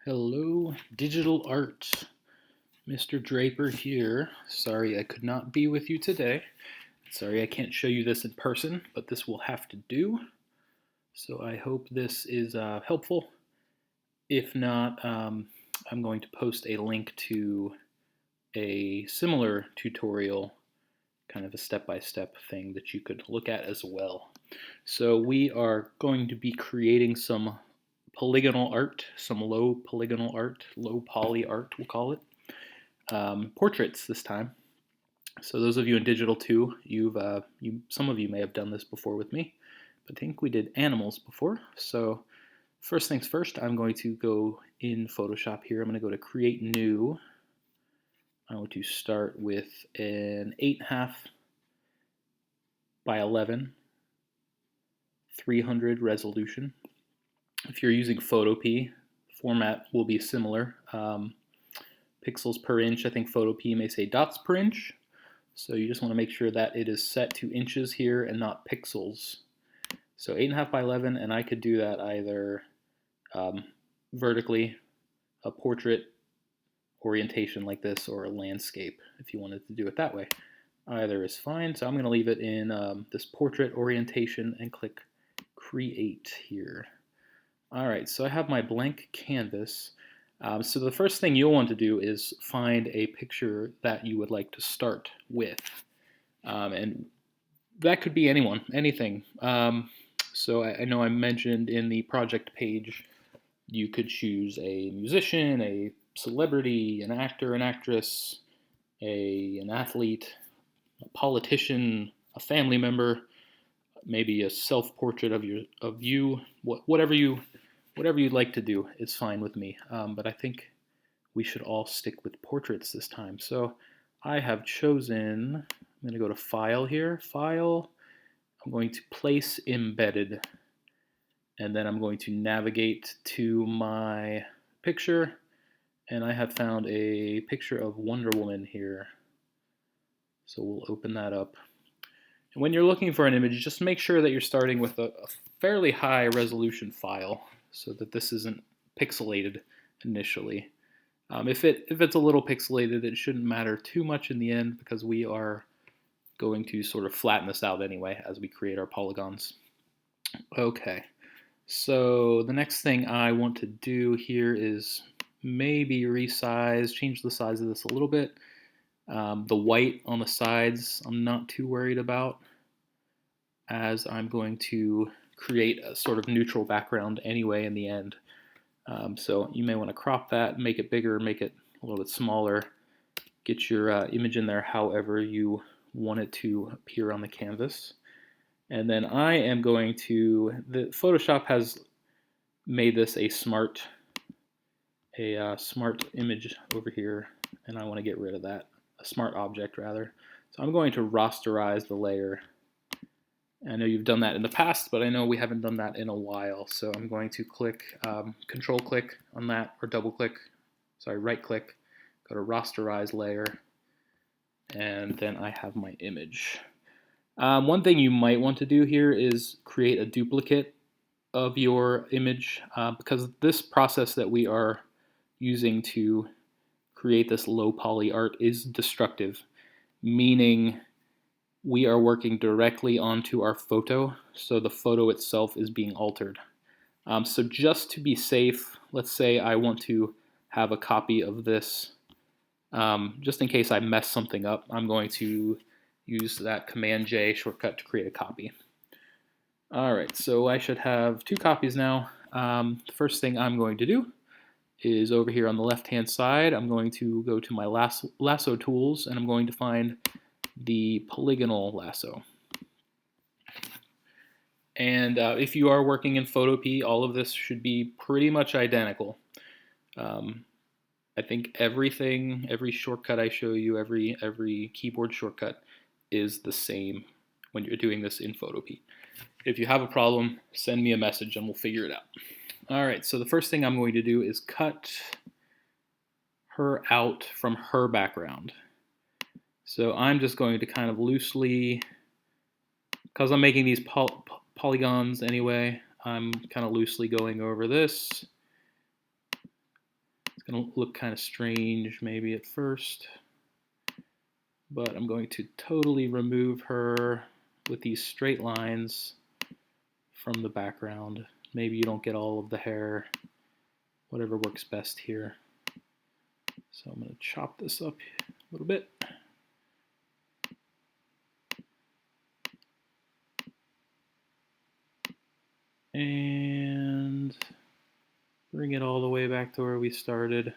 Hello, digital art. Mr. Draper here. Sorry I could not be with you today. Sorry I can't show you this in person, but this will have to do. So I hope this is helpful. If not, I'm going to post a link to a similar tutorial, kind of a step-by-step thing that you could look at as well. So we are going to be creating some polygonal art, some low polygonal art, low poly art, we'll call it. Portraits this time. So those of you in digital too, some of you may have done this before with me, but I think we did animals before. So first things first, I'm going to go in Photoshop here. I'm going to go to Create New. I'm going to start with an 8.5 by 11, 300 resolution. If you're using Photopea, format will be similar. Pixels per inch, I think Photopea may say dots per inch. So you just want to make sure that it is set to inches here and not pixels. So 8.5 by 11, and I could do that either vertically, a portrait orientation like this, or a landscape if you wanted to do it that way. Either is fine, so I'm going to leave it in this portrait orientation and click Create here. Alright, so I have my blank canvas. So the first thing you'll want to do is find a picture that you would like to start with. And that could be anyone, anything. So I know I mentioned in the project page you could choose a musician, a celebrity, an actor, an actress, an athlete, a politician, a family member, maybe a self-portrait of you, whatever you'd like to do is fine with me. But I think we should all stick with portraits this time. So I have chosen, I'm going to go to File here, File, I'm going to Place Embedded, and then I'm going to navigate to my picture, and I have found a picture of Wonder Woman here. So we'll open that up. And when you're looking for an image, just make sure that you're starting with a fairly high resolution file so that this isn't pixelated initially. If it's a little pixelated, it shouldn't matter too much in the end because we are going to sort of flatten this out anyway as we create our polygons. Okay, so the next thing I want to do here is maybe resize, change the size of this a little bit. The white on the sides I'm not too worried about, as I'm going to create a sort of neutral background anyway in the end. So you may want to crop that, make it bigger, make it a little bit smaller, get your image in there however you want it to appear on the canvas. And then I am going to, Photoshop has made this a smart image over here, and I want to get rid of that, a smart object rather. So I'm going to rasterize the layer. I know you've done that in the past, but I know we haven't done that in a while. So I'm going to click, control click on that, or double click, sorry, right click, go to rasterize layer, and then I have my image. One thing you might want to do here is create a duplicate of your image, because this process that we are using to create this low poly art is destructive, meaning we are working directly onto our photo, so the photo itself is being altered. So just to be safe, let's say I want to have a copy of this, just in case I mess something up, I'm going to use that Command-J shortcut to create a copy. Alright, so I should have 2 copies now. The first thing I'm going to do is over here on the left-hand side, I'm going to go to my lasso tools, and I'm going to find the polygonal lasso. And if you are working in Photopea, all of this should be pretty much identical. I think every shortcut I show you, every keyboard shortcut is the same when you're doing this in Photopea. If you have a problem, send me a message and we'll figure it out. Alright, so the first thing I'm going to do is cut her out from her background. So I'm just going to kind of loosely, because I'm making these polygons anyway, I'm kind of loosely going over this. Gonna look kind of strange maybe at first, but I'm going to totally remove her with these straight lines from the background. Maybe you don't get all of the hair, whatever works best here. So I'm going to chop this up a little bit. And bring it all the way back to where we started.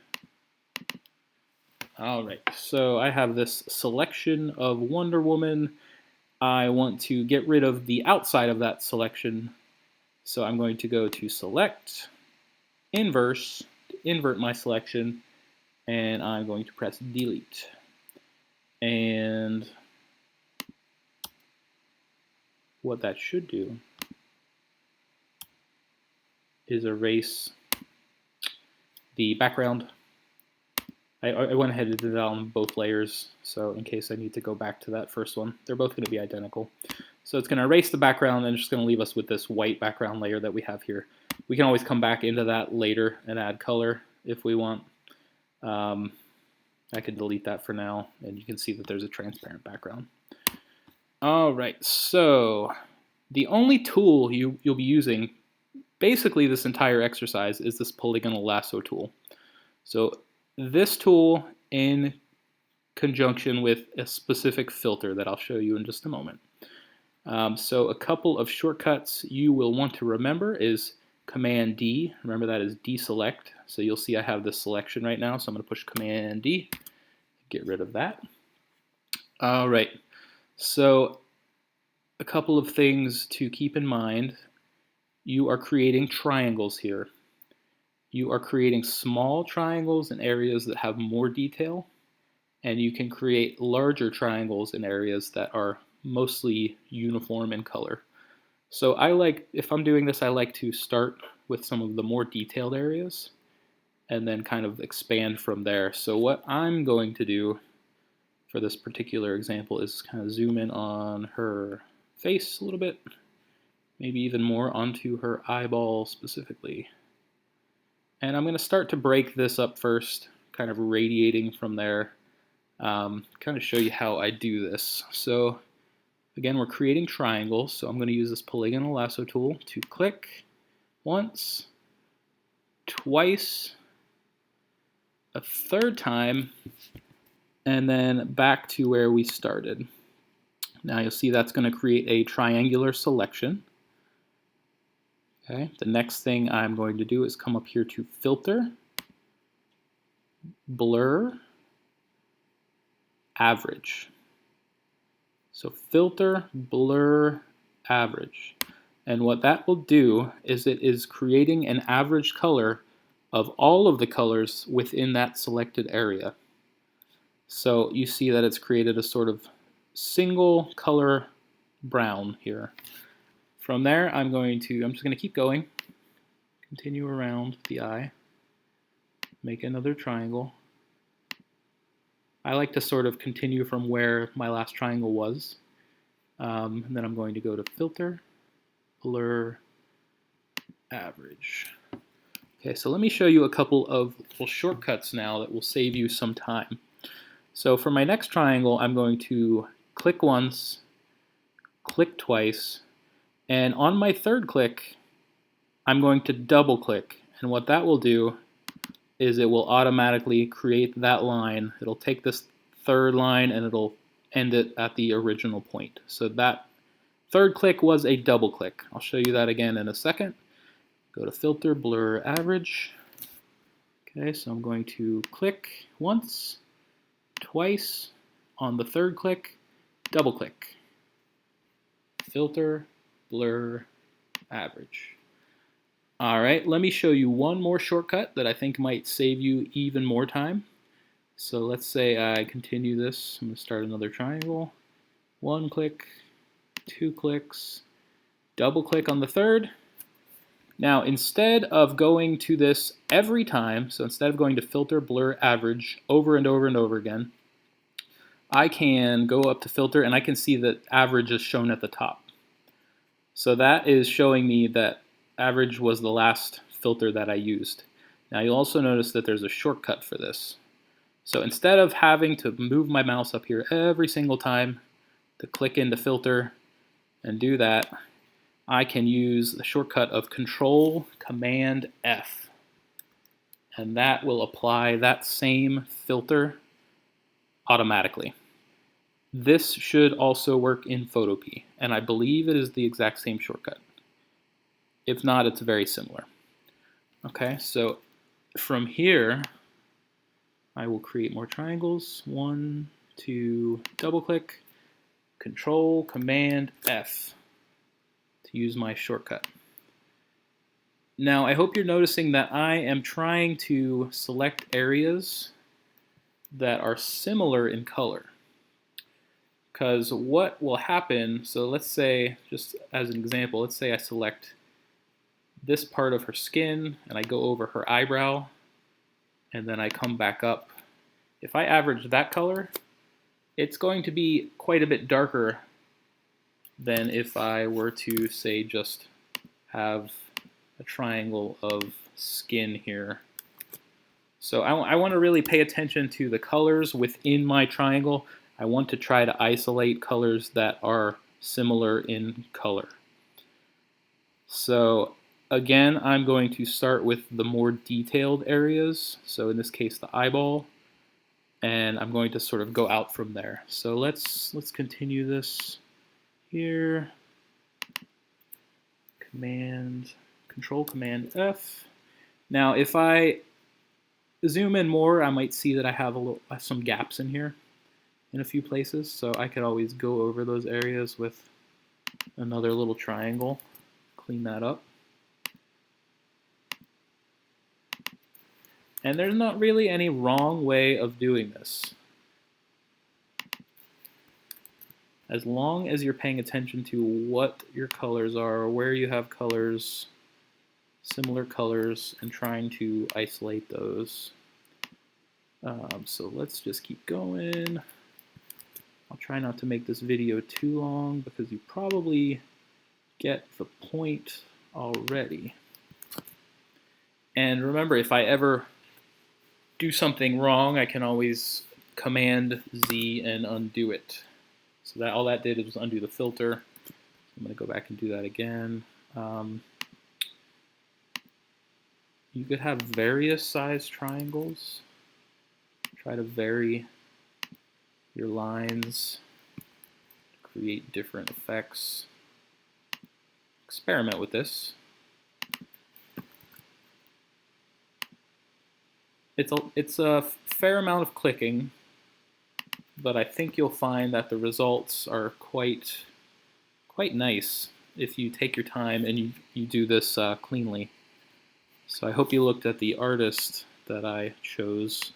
All right, so I have this selection of Wonder Woman. I want to get rid of the outside of that selection. So I'm going to go to Select, Inverse, to invert my selection, and I'm going to press Delete. And what that should do is erase the background. I went ahead and did that on both layers, so in case I need to go back to that first one, they're both going to be identical. So it's going to erase the background and just going to leave us with this white background layer that we have here. We can always come back into that later and add color if we want. I can delete that for now, and you can see that there's a transparent background. All right, so the only tool you'll be using basically this entire exercise is this polygonal lasso tool. So this tool in conjunction with a specific filter that I'll show you in just a moment. So a couple of shortcuts you will want to remember is Command D. Remember that is deselect. So you'll see I have this selection right now, so I'm going to push Command D, get rid of that. All right, so a couple of things to keep in mind. You are creating triangles here. You are creating small triangles in areas that have more detail, and you can create larger triangles in areas that are mostly uniform in color. So if I'm doing this, I like to start with some of the more detailed areas and then kind of expand from there. So what I'm going to do for this particular example is kind of zoom in on her face a little bit, maybe even more onto her eyeball specifically. And I'm going to start to break this up first, kind of radiating from there, kind of show you how I do this. So again, we're creating triangles, so I'm going to use this polygonal lasso tool to click once, twice, a third time, and then back to where we started. Now you'll see that's going to create a triangular selection. Okay, the next thing I'm going to do is come up here to Filter, Blur, Average. So Filter, Blur, Average. And what that will do is it is creating an average color of all of the colors within that selected area. So you see that it's created a sort of single color brown here. From there, I'm just going to keep going, continue around the eye, make another triangle. I like to sort of continue from where my last triangle was. And then I'm going to go to Filter, Blur, Average. Okay, so let me show you a couple of little shortcuts now that will save you some time. So for my next triangle, I'm going to click once, click twice, and on my third click, I'm going to double click. And what that will do is it will automatically create that line. It'll take this third line and it'll end it at the original point. So that third click was a double click. I'll show you that again in a second. Go to Filter, Blur, Average. Okay, so I'm going to click once, twice. On the third click, double click. Filter, Blur, Average. All right, let me show you one more shortcut that I think might save you even more time. So let's say I continue this. I'm going to start another triangle. One click, two clicks, double click on the third. Now, instead of going to this every time, so instead of going to Filter, Blur, Average over and over and over again, I can go up to Filter and I can see that Average is shown at the top. So that is showing me that Average was the last filter that I used. Now you'll also notice that there's a shortcut for this. So instead of having to move my mouse up here every single time to click into filter and do that, I can use the shortcut of Control Command F, and that will apply that same filter automatically. This should also work in Photopea, and I believe it is the exact same shortcut. If not, it's very similar. Okay, so from here, I will create more triangles. 1, 2, double click, Control Command F to use my shortcut. Now, I hope you're noticing that I am trying to select areas that are similar in color. Because what will happen, so let's say, just as an example, let's say I select this part of her skin and I go over her eyebrow and then I come back up. If I average that color, it's going to be quite a bit darker than if I were to, say, just have a triangle of skin here. So I want to really pay attention to the colors within my triangle. I want to try to isolate colors that are similar in color. So again, I'm going to start with the more detailed areas. So in this case, the eyeball. And I'm going to sort of go out from there. So let's continue this here. Control Command F. Now, if I zoom in more, I might see that I have some gaps in here in a few places. So I could always go over those areas with another little triangle, clean that up. And there's not really any wrong way of doing this. As long as you're paying attention to what your colors are, or where you have colors, similar colors, and trying to isolate those. So let's just keep going. I'll try not to make this video too long because you probably get the point already. And remember, if I ever do something wrong, I can always Command Z and undo it. So that all that did was undo the filter. I'm going to go back and do that again. You could have various size triangles. Try to vary your lines, create different effects. Experiment with this. It's a fair amount of clicking, but I think you'll find that the results are quite nice if you take your time and you do this cleanly. So I hope you looked at the artist that I chose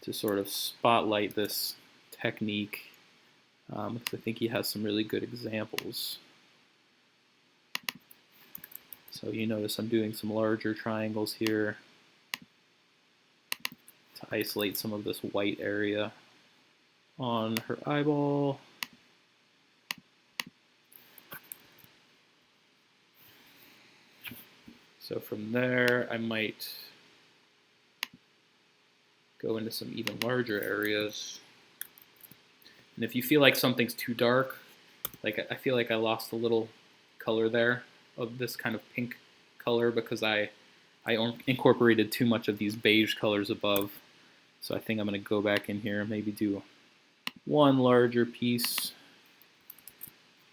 to sort of spotlight this technique, because I think he has some really good examples. So you notice I'm doing some larger triangles here to isolate some of this white area on her eyeball. So from there, I might go into some even larger areas. And if you feel like something's too dark, like I feel like I lost a little color there of this kind of pink color because I incorporated too much of these beige colors above. So I think I'm going to go back in here and maybe do one larger piece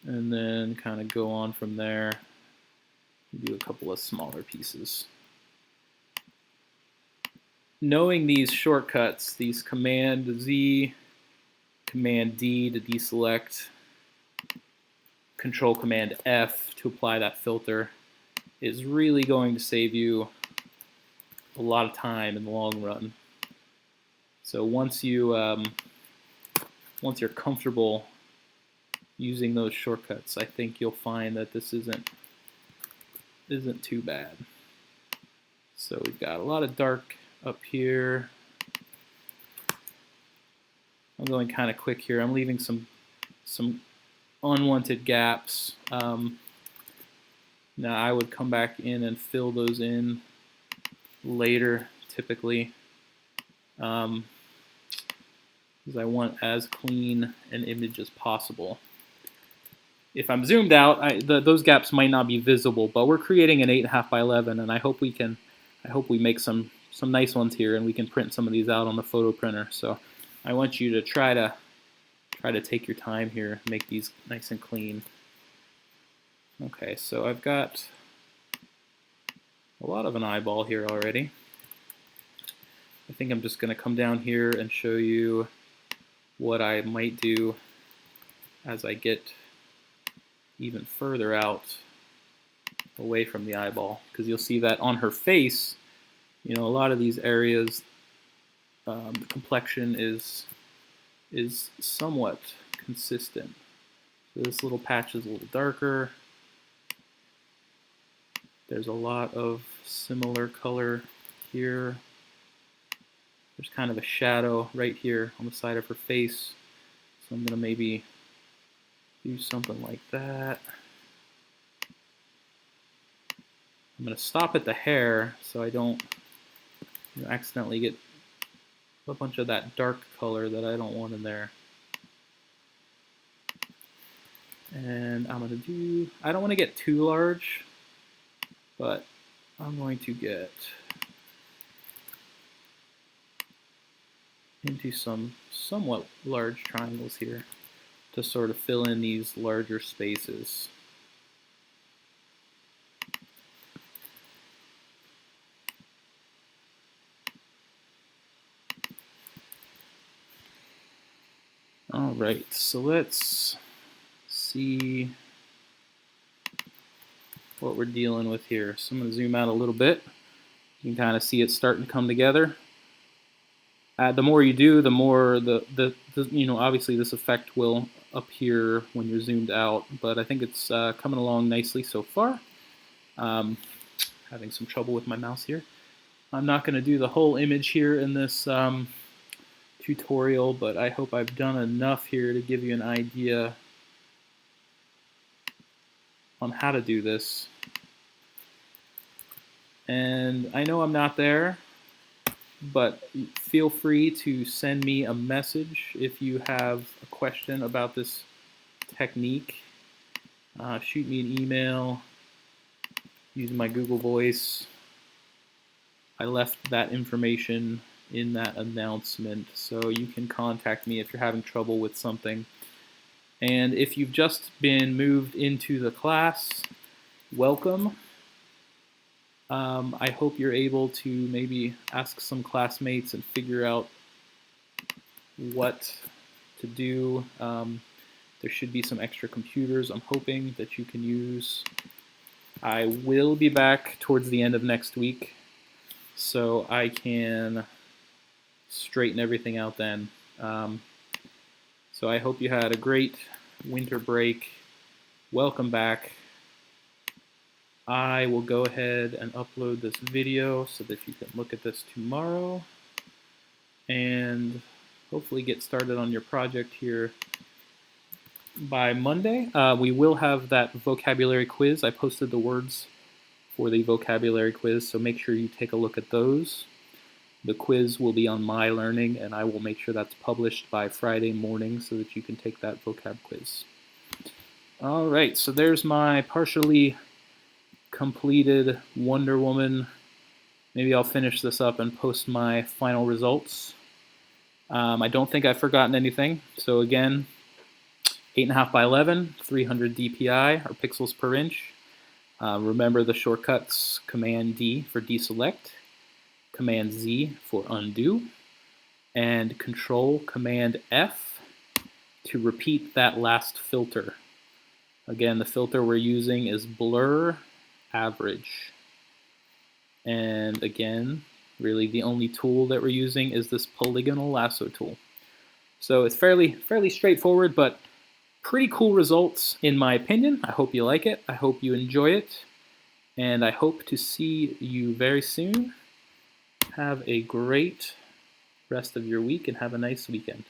and then kind of go on from there. Do a couple of smaller pieces. Knowing these shortcuts, these Command Z, Command D to deselect, Control Command F to apply that filter, is really going to save you a lot of time in the long run. So once you're comfortable using those shortcuts, I think you'll find that this isn't too bad. So we've got a lot of dark up here. I'm going kind of quick here. I'm leaving some unwanted gaps. Now I would come back in and fill those in later, typically, because I want as clean an image as possible. If I'm zoomed out, those gaps might not be visible, but we're creating an 8.5 by 11, and I hope we make some nice ones here, and we can print some of these out on the photo printer. So I want you to try to take your time here, make these nice and clean. Okay, so I've got a lot of an eyeball here already. I think I'm just going to come down here and show you what I might do as I get even further out away from the eyeball, because you'll see that on her face, you know, a lot of these areas, the complexion is somewhat consistent. So this little patch is a little darker. There's a lot of similar color here. There's kind of a shadow right here on the side of her face. So I'm going to maybe do something like that. I'm going to stop at the hair so I don't accidentally get a bunch of that dark color that I don't want in there. And I'm going to do, I don't want to get too large, but I'm going to get into some somewhat large triangles here to sort of fill in these larger spaces. All right, so let's see what we're dealing with here. So I'm going to zoom out a little bit. You can kind of see it starting to come together. The more you do, the more the you know, obviously this effect will appear when you're zoomed out, but I think it's coming along nicely so far. Having some trouble with my mouse here. I'm not going to do the whole image here in this tutorial, but I hope I've done enough here to give you an idea on how to do this. And I know I'm not there, but feel free to send me a message if you have a question about this technique. Shoot me an email using my Google Voice. I left that information in that announcement, so you can contact me if you're having trouble with something. And if you've just been moved into the class, welcome. I hope you're able to maybe ask some classmates and figure out what to do. There should be some extra computers I'm hoping that you can use. I will be back towards the end of next week, so I can straighten everything out then. So I hope you had a great winter break. Welcome back. I will go ahead and upload this video so that you can look at this tomorrow and hopefully get started on your project here by Monday. We will have that vocabulary quiz. I posted the words for the vocabulary quiz, so make sure you take a look at those. The quiz will be on My Learning, and I will make sure that's published by Friday morning so that you can take that vocab quiz. All right, so there's my partially completed Wonder Woman. Maybe I'll finish this up and post my final results. I don't think I've forgotten anything. So again, 8.5 by 11, 300 dpi, or pixels per inch. Remember the shortcuts: Command D for deselect, Command Z for undo, and Control Command F to repeat that last filter. Again, the filter we're using is Blur Average. And again, really the only tool that we're using is this polygonal lasso tool. So it's fairly straightforward, but pretty cool results in my opinion. I hope you like it. I hope you enjoy it. And I hope to see you very soon. Have a great rest of your week and have a nice weekend.